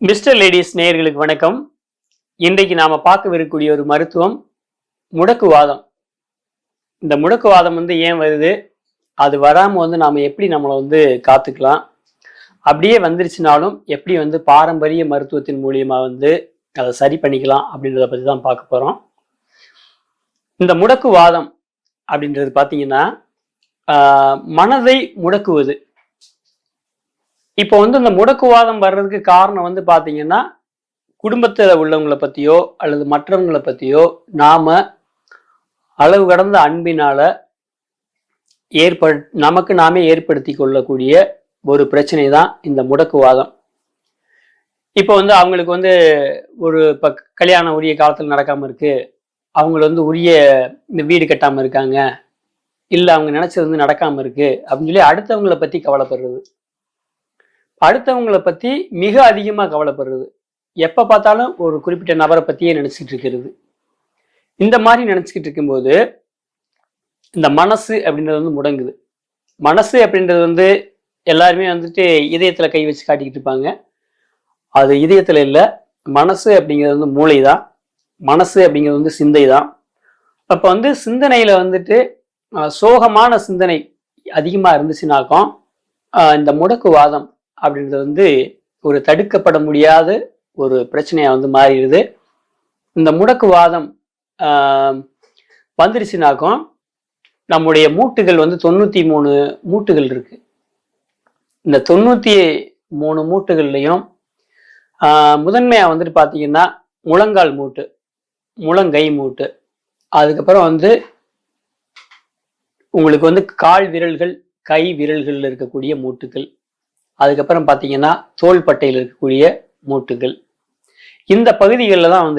Mister ladies நேயர்களுக்கு வணக்கம். இன்றைக்கு நாம பார்க்கவிருக்கக்கூடிய ஒரு மருத்துவம் முடக்குவாதம். இந்த முடக்குவாதம் ஏன் வருது, அது வராம நாம எப்படி நம்மளை காத்துக்கலாம், அப்படியே வந்துருச்சுனாலும் எப்படி பாரம்பரிய மருத்துவத்தின் மூலியமா அதை சரி பண்ணிக்கலாம் அப்படின்றத பத்தி தான் பார்க்க போறோம். இந்த முடக்குவாதம் அப்படின்றது பார்த்தீங்கன்னா மனதை முடக்குவது. இப்போ இந்த முடக்குவாதம் வர்றதுக்கு காரணம் பார்த்தீங்கன்னா குடும்பத்தில் உள்ளவங்களை பற்றியோ அல்லது மற்றவங்களை பற்றியோ நாம அளவு கடந்த அன்பினால நமக்கு நாமே ஏற்படுத்தி கொள்ளக்கூடிய ஒரு பிரச்சனை தான் இந்த முடக்குவாதம். இப்போ அவங்களுக்கு ஒரு இப்போ கல்யாணம் உரிய காலத்தில் நடக்காமல் இருக்கு, அவங்க உரிய இந்த வீடு கட்டாமல் இருக்காங்க, இல்லை அவங்க நினைச்சது நடக்காமல் இருக்கு அப்படின்னு சொல்லி அடுத்தவங்களை பற்றி கவலைப்படுறது, அடுத்தவங்களை பற்றி மிக அதிகமாக கவலைப்படுறது, எப்போ பார்த்தாலும் ஒரு குறிப்பிட்ட நபரை பற்றியே நினச்சிக்கிட்டு இருக்கிறது. இந்த மாதிரி நினச்சிக்கிட்டு இருக்கும்போது இந்த மனசு அப்படின்றது முடங்குது. மனசு அப்படின்றது எல்லாருமே இதயத்தில் கை வச்சு காட்டிக்கிட்டு இருப்பாங்க. அது இதயத்தில் இல்லை, மனசு அப்படிங்கிறது மூளை தான். மனசு அப்படிங்கிறது சிந்தை தான். அப்போ சிந்தனையில் சோகமான சிந்தனை அதிகமாக இருந்துச்சுனாக்கும் இந்த முடக்குவாதம் அப்படின்றது ஒரு தடுக்கப்பட முடியாத ஒரு பிரச்சனையா மாறிடுது. இந்த முடக்குவாதம் வந்துருச்சுனாக்கும் நம்முடைய மூட்டுகள் 93 மூட்டுகள் இருக்கு. இந்த 93 மூட்டுகள்லையும் முதன்மையா பார்த்தீங்கன்னா முழங்கால் மூட்டு, முழங்கை மூட்டு, அதுக்கப்புறம் உங்களுக்கு கால் விரல்கள், கை விரல்கள் இருக்கக்கூடிய மூட்டுகள், அதுக்கப்புறம் பார்த்தீங்கன்னா தோள்பட்டையில் இருக்கக்கூடிய மூட்டுகள். இந்த பகுதிகளில் தான்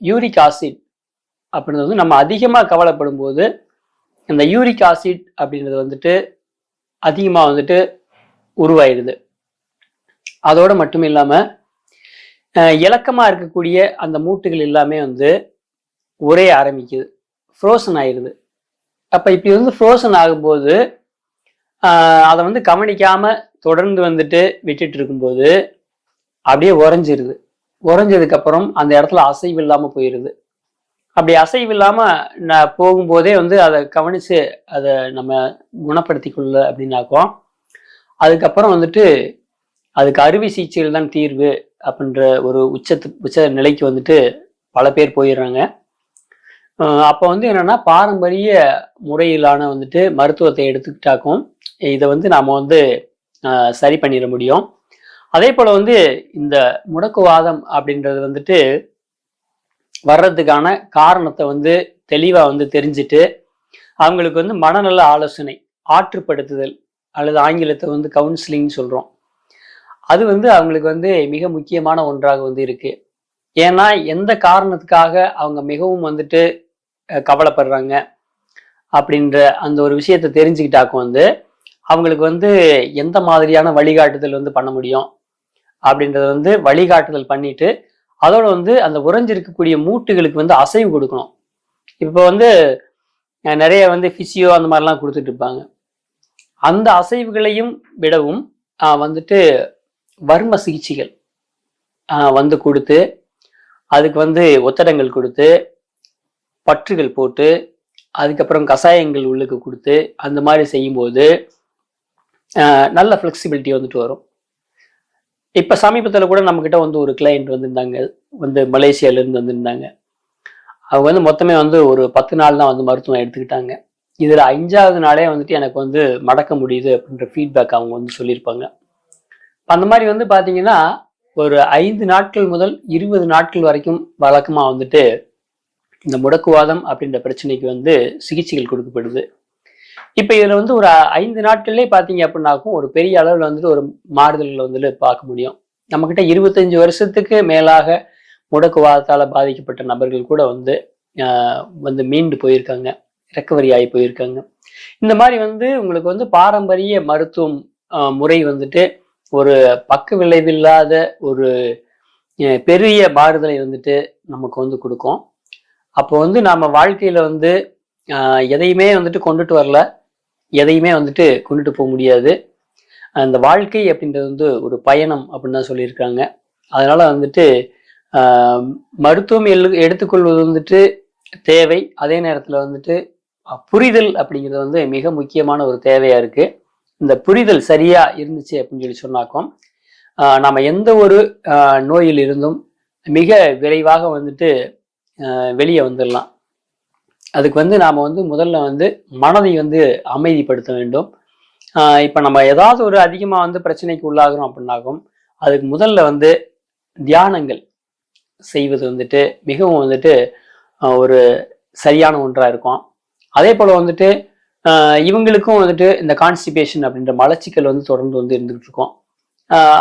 யூரிக் ஆசிட் அப்படின்றது நம்ம அதிகமாக கவலைப்படும் போது இந்த யூரிக் ஆசிட் அப்படின்றது அதிகமாக உருவாயிடுது. அதோடு மட்டும் இல்லாமல் இலக்கமாக இருக்கக்கூடிய அந்த மூட்டுகள் எல்லாமே உரைய ஆரம்பிக்குது, ஃப்ரோசன் ஆயிடுது. அப்போ இப்படி ஃப்ரோசன் ஆகும்போது அதை கவனிக்காம தொடர்ந்து விட்டுட்டு இருக்கும்போது அப்படியே உறைஞ்சிருது. உறைஞ்சதுக்கு அப்புறம் அந்த இடத்துல அசைவு இல்லாம போயிடுது. அப்படி அசைவு இல்லாம போகும்போதே அதை கவனிச்சு அதை நம்ம குணப்படுத்தி கொள்ள அப்படின்னாக்கோ அதுக்கப்புறம் அதுக்கு அறுவை சிகிச்சைகள் தான் தீர்வு அப்படின்ற ஒரு உச்ச நிலைக்கு பல பேர் போயிடுறாங்க. அப்போ என்னன்னா பாரம்பரிய முறையிலான மருத்துவத்தை எடுத்துக்கிட்டாக்கும் இதை நாம சரி பண்ணிட முடியும். அதே போல இந்த முடக்குவாதம் அப்படின்றது வர்றதுக்கான காரணத்தை தெளிவா தெரிஞ்சுட்டு அவங்களுக்கு மனநல ஆலோசனை, ஆற்றுப்படுத்துதல் அல்லது ஆங்கிலத்தை கவுன்சிலிங் சொல்றோம். அது அவங்களுக்கு மிக முக்கியமான ஒன்றாக இருக்கு. ஏன்னா எந்த காரணத்துக்காக அவங்க மிகவும் கவலைப்படுறாங்க அப்படின்ற அந்த ஒரு விஷயத்தை தெரிஞ்சுக்கிட்டாக்கும் அவங்களுக்கு எந்த மாதிரியான வழிகாட்டுதல் பண்ண முடியும் அப்படின்றத வழிகாட்டுதல் பண்ணிட்டு அதோட அந்த உறைஞ்சிருக்கக்கூடிய மூட்டுகளுக்கு அசைவு கொடுக்கணும். இப்போ நிறைய பிசியோ அந்த மாதிரிலாம் கொடுத்துட்டு இருப்பாங்க. அந்த அசைவுகளையும் விடவும் வர்ம சிகிச்சைகள் கொடுத்து அதுக்கு ஒத்தடங்கள் கொடுத்து பற்றுகள் போட்டு அதுக்கப்புறம் கஷாயங்கள் உள்ளுக்கு கொடுத்து அந்த மாதிரி செய்யும்போது நல்ல ஃப்ளெக்சிபிலிட்டி வரும். இப்போ சமீபத்தில் கூட நம்மக்கிட்ட ஒரு கிளையண்ட் வந்திருந்தாங்க, மலேசியாவிலேருந்து வந்திருந்தாங்க. அவங்க மொத்தமே ஒரு 10 நாள் தான் மருத்துவம் எடுத்துக்கிட்டாங்க. இதில் 5ஆவது நாளே எனக்கு மடக்க முடியுது அப்படின்ற ஃபீட்பேக் அவங்க சொல்லியிருப்பாங்க. அந்த மாதிரி பார்த்தீங்கன்னா ஒரு 5 நாட்கள் முதல் 20 நாட்கள் வரைக்கும் வழக்கமாக இந்த முடக்குவாதம் அப்படின்ற பிரச்சனைக்கு சிகிச்சைகள் கொடுக்கப்படுது. இப்போ இதில் ஒரு 5 நாட்கள்லேயே பார்த்தீங்க அப்படின்னாக்கும் ஒரு பெரிய அளவில் ஒரு மாறுதல்களை பார்க்க முடியும். நம்மக்கிட்ட 25 வருஷத்துக்கு மேலாக முடக்குவாதத்தால் பாதிக்கப்பட்ட நபர்கள் கூட மீண்டு போயிருக்காங்க, ரெக்கவரி ஆகி போயிருக்காங்க. இந்த மாதிரி உங்களுக்கு பாரம்பரிய மருத்துவம் முறை ஒரு பக்க விளைவில்லாத ஒரு பெரிய மாறுதலை நமக்கு கொடுக்கும். அப்போ நம்ம வாழ்க்கையில எதையுமே கொண்டுட்டு வரல, எதையுமே கொண்டுட்டு போக முடியாது. அந்த வாழ்க்கை அப்படின்றது ஒரு பயணம் அப்படின்னு தான் சொல்லியிருக்காங்க. அதனால வந்துட்டு மருத்துவம் எடுத்துக்கொள்வது வந்துட்டு தேவை. அதே நேரத்துல வந்துட்டு புரிதல் அப்படிங்கிறது வந்து மிக முக்கியமான ஒரு தேவையா இருக்கு. இந்த புரிதல் சரியா இருந்துச்சு அப்படின்னு சொல்லி சொன்னாக்கும் நம்ம எந்த ஒரு நோயில் இருந்தும் மிக விரைவாக வந்துட்டு வெளியே வந்துடலாம். அதுக்கு வந்து நாம வந்து முதல்ல வந்து மனதை வந்து அமைதிப்படுத்த வேண்டும். இப்ப நம்ம ஏதாவது ஒரு அதிகமா வந்து பிரச்சனைக்கு உள்ளாகிறோம் அப்படின்னாகும் அதுக்கு முதல்ல வந்து தியானங்கள் செய்வது வந்துட்டு மிகவும் வந்துட்டு ஒரு சரியான ஒன்றா இருக்கும். அதே போல வந்துட்டு இவங்களுக்கும் வந்துட்டு இந்த கான்ஸ்டிபேஷன் அப்படின்ற மலச்சிக்கல் வந்து தொடர்ந்து வந்து இருந்துகிட்டு இருக்கும்.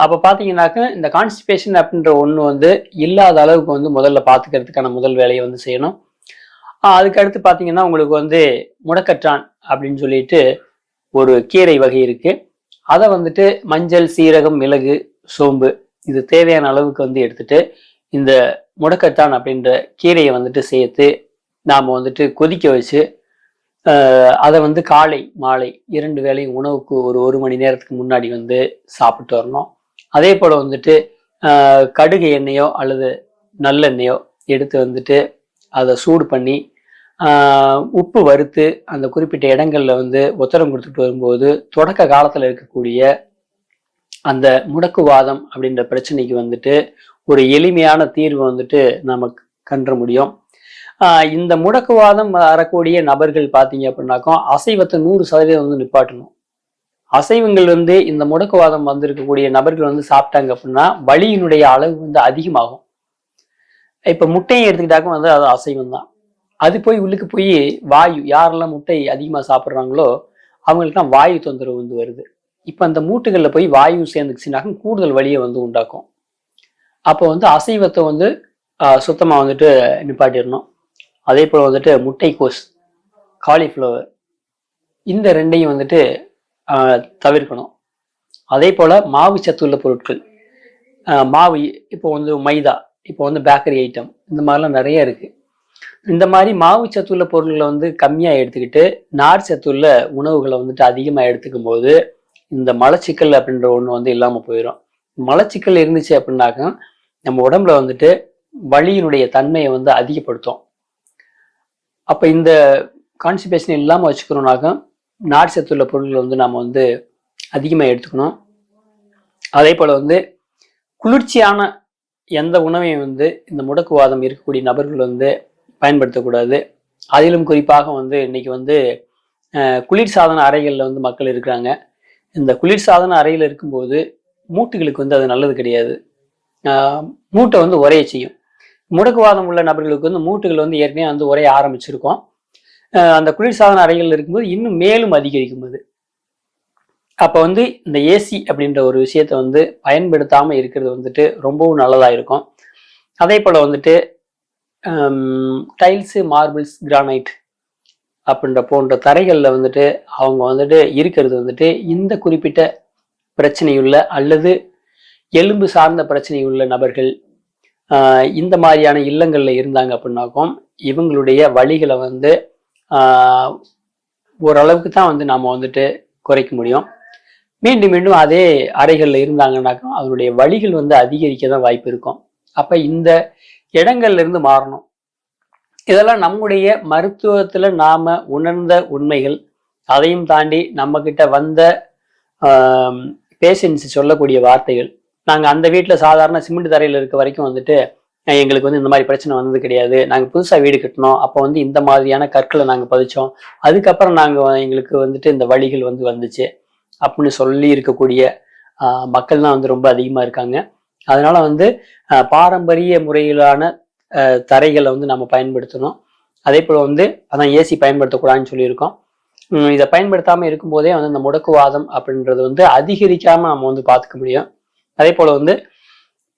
அப்ப பாத்தீங்கன்னாக்க இந்த கான்ஸ்டிபேஷன் அப்படின்ற ஒண்ணு வந்து இல்லாத அளவுக்கு வந்து முதல்ல பாத்துக்கிறதுக்கான முதல் வேலையை வந்து செய்யணும். அதுக்கு அடுத்து பாத்தீங்கன்னா உங்களுக்கு வந்து முடக்கற்றான் அப்படின்னு சொல்லிட்டு ஒரு கீரை வகை இருக்கு. அதை வந்துட்டு மஞ்சள், சீரகம், மிளகு, சோம்பு இது தேவையான அளவுக்கு வந்து எடுத்துட்டு இந்த முடக்கத்தான் அப்படின்ற கீரையை வந்துட்டு சேர்த்து நாம வந்துட்டு கொதிக்க வச்சு அதை வந்து காலை மாலை 2 வேளையும் உணவுக்கு ஒரு மணி நேரத்துக்கு முன்னாடி வந்து சாப்பிட்டு வரணும். அதே போல வந்துட்டு கடுகு எண்ணெயோ அல்லது நல்லெண்ணெயோ எடுத்து வந்துட்டு அதை சூடு பண்ணி உப்பு வறுத்து அந்த குறிப்பிட்ட இடங்கள்ல வந்து ஒத்தடம் கொடுத்துட்டு வரும்போது தொடக்க காலத்துல இருக்கக்கூடிய அந்த முடக்குவாதம் அப்படின்ற பிரச்சனைக்கு வந்துட்டு ஒரு எளிமையான தீர்வு வந்துட்டு நமக்கு கன்ற முடியும். இந்த முடக்குவாதம் வரக்கூடிய நபர்கள் பார்த்தீங்க அப்படின்னாக்கா அசைவத்தை 100% வந்து நிப்பாட்டணும். அசைவங்கள் வந்து இந்த முடக்குவாதம் வந்திருக்கக்கூடிய நபர்கள் வந்து சாப்பிட்டாங்க அப்படின்னா வலியினுடைய அளவு வந்து அதிகமாகும். இப்ப முட்டையை எடுத்துக்கிட்டாக்கும் வந்து அது அசைவம் தான். அது போய் உள்ளுக்கு போய் வாயு யாரெல்லாம் முட்டை அதிகமாக சாப்பிட்றாங்களோ அவங்களுக்குலாம் வாயு தொந்தரவு வந்து வருது. இப்போ அந்த மூட்டுகளில் போய் வாயு சேர்ந்துச்சுனாக்கும் கூடுதல் வலியை வந்து உண்டாக்கும். அப்போ வந்து அசைவத்தை வந்து சுத்தமாக வந்துட்டு நிப்பாட்டிடணும். அதே போல் வந்துட்டு முட்டைக்கோஸ், காலிஃப்ளவர் இந்த ரெண்டையும் வந்துட்டு தவிர்க்கணும். அதே போல் மாவு சத்துள்ள பொருட்கள், மாவு இப்போ வந்து மைதா, இப்போ வந்து பேக்கரி ஐட்டம் இந்த மாதிரிலாம் நிறைய இருக்கு. இந்த மாதிரி மாவு சத்துள்ள பொருட்களை வந்து கம்மியாக எடுத்துக்கிட்டு நார் சத்துள்ள உணவுகளை வந்துட்டு அதிகமாக எடுத்துக்கும் போது இந்த மலச்சிக்கல் அப்படின்ற ஒன்று வந்து இல்லாமல் போயிடும். மலச்சிக்கல் இருந்துச்சு அப்படின்னாக்க நம்ம உடம்புல வந்துட்டு வலியினுடைய தன்மையை வந்து அதிகப்படுத்தும். அப்போ இந்த கான்ஸ்டிபேஷன் இல்லாமல் வச்சுக்கணும்னாக்க நார் சத்துள்ள பொருட்களை வந்து நம்ம வந்து அதிகமாக எடுத்துக்கணும். அதே போல் வந்து குளிர்ச்சியான எந்த உணவையும் வந்து இந்த முடக்குவாதம் இருக்கக்கூடிய நபர்கள் வந்து பயன்படுத்தக்கூடாது. அதிலும் குறிப்பாக வந்து இன்னைக்கு வந்து குளிர்சாதன அறைகளில் வந்து மக்கள் இருக்கிறாங்க. இந்த குளிர்சாதன அறையில் இருக்கும்போது மூட்டுகளுக்கு வந்து அது நல்லது கிடையாது. மூட்டை வந்து உரைய செய்யும். முடக்குவாதம் உள்ள நபர்களுக்கு வந்து மூட்டுகள் வந்து ஏற்கனவே வந்து உரைய ஆரம்பிச்சிருக்கும். அந்த குளிர்சாதன அறைகள் இருக்கும்போது இன்னும் மேலும் அதிகரிக்கும் அது. அப்போ வந்து இந்த ஏசி அப்படின்ற ஒரு விஷயத்த வந்து பயன்படுத்தாமல் இருக்கிறது வந்துட்டு ரொம்பவும் நல்லதாக இருக்கும். அதே போல் வந்துட்டு டைல்ஸு, மார்பிள்ஸ், கிரானைட் அப்படின்ற போன்ற தரைகளில் வந்துட்டு அவங்க வந்துட்டு இருக்கிறது வந்துட்டு இந்த குறிப்பிட்ட பிரச்சனையுள்ள அல்லது எலும்பு சார்ந்த பிரச்சனையுள்ள நபர்கள் இந்த மாதிரியான இல்லங்களில் இருந்தாங்க அப்படின்னாக்கும் இவங்களுடைய வலிகளை வந்து ஓரளவுக்கு தான் வந்து நாம் வந்துட்டு குறைக்க முடியும். மீண்டும் மீண்டும் அதே அறைகளில் இருந்தாங்கன்னாக்கும் அவருடைய வலிகள் வந்து அதிகரிக்க தான் வாய்ப்பு இருக்கும். அப்போ இந்த இடங்கள்ல இருந்து மாறணும். இதெல்லாம் நம்முடைய மருத்துவத்துல நாம உணர்ந்த உண்மைகள். அதையும் தாண்டி நம்ம கிட்ட வந்த பேஷண்ட்ஸ் சொல்லக்கூடிய வார்த்தைகள். நாங்க அந்த வீட்டுல சாதாரண சிமெண்ட் தரையில இருக்க வரைக்கும் வந்துட்டு எங்களுக்கு வந்து இந்த மாதிரி பிரச்சனை வந்தது கிடையாது. நாங்க புதுசா வீடு கட்டினோம், அப்போ வந்து இந்த மாதிரியான கற்களை நாங்க பதிச்சோம், அதுக்கப்புறம் நாங்க எங்களுக்கு வந்துட்டு இந்த வலிகள் வந்து வந்துச்சு அப்படின்னு சொல்லி இருக்கக்கூடிய மக்கள் தான் வந்து ரொம்ப அதிகமா இருக்காங்க. அதனால வந்து பாரம்பரிய முறையிலான தரைகளை வந்து நம்ம பயன்படுத்தணும். அதே போல் வந்து அதான் ஏசி பயன்படுத்தக்கூடாதுன்னு சொல்லியிருக்கோம். இதை பயன்படுத்தாமல் இருக்கும்போதே வந்து இந்த முடக்குவாதம் அப்படின்றது வந்து அதிகரிக்காமல் நம்ம வந்து பார்த்துக்க முடியும். அதே போல் வந்து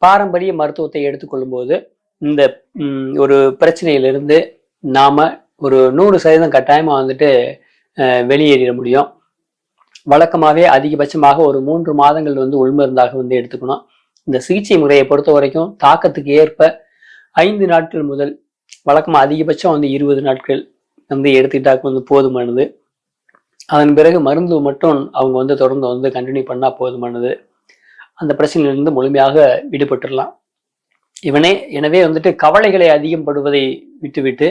பாரம்பரிய மருத்துவத்தை எடுத்துக்கொள்ளும் போது இந்த ஒரு பிரச்சனையிலிருந்து நாம ஒரு 100% கட்டாயமாக வந்துட்டு வெளியேறிட முடியும். வழக்கமாகவே அதிகபட்சமாக ஒரு 3 மாதங்கள் வந்து உள்மருந்தாக வந்து எடுத்துக்கணும். இந்த சிகிச்சை முறையை பொறுத்த வரைக்கும் தாக்கத்துக்கு ஏற்ப 5 நாட்கள் முதல் வழக்கமாக அதிகபட்சம் வந்து 20 நாட்கள் வந்து எடுத்துக்கிட்டாக்கு வந்து போதுமானது. அதன் பிறகு மருந்து மட்டும் அவங்க வந்து தொடர்ந்து வந்து கண்டினியூ பண்ணால் போதுமானது. அந்த பிரச்சனையிலிருந்து முழுமையாக விடுபட்டுடலாம். எனவே வந்துட்டு கவலைகளை அதிகப்படுவதை விட்டுவிட்டு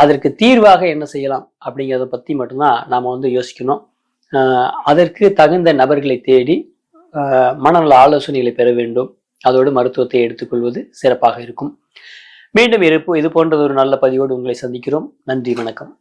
அதற்கு தீர்வாக என்ன செய்யலாம் அப்படிங்கிறத பத்தி மட்டும்தான் நாம வந்து யோசிக்கணும். அதற்கு தகுந்த நபர்களை தேடி மனநல ஆலோசனைகளை பெற வேண்டும். அதோடு மருத்துவத்தை எடுத்துக்கொள்வது சிறப்பாக இருக்கும். மீண்டும் இது போன்ற ஒரு நல்ல பதிவோடு உங்களை சந்திக்கிறோம். நன்றி, வணக்கம்.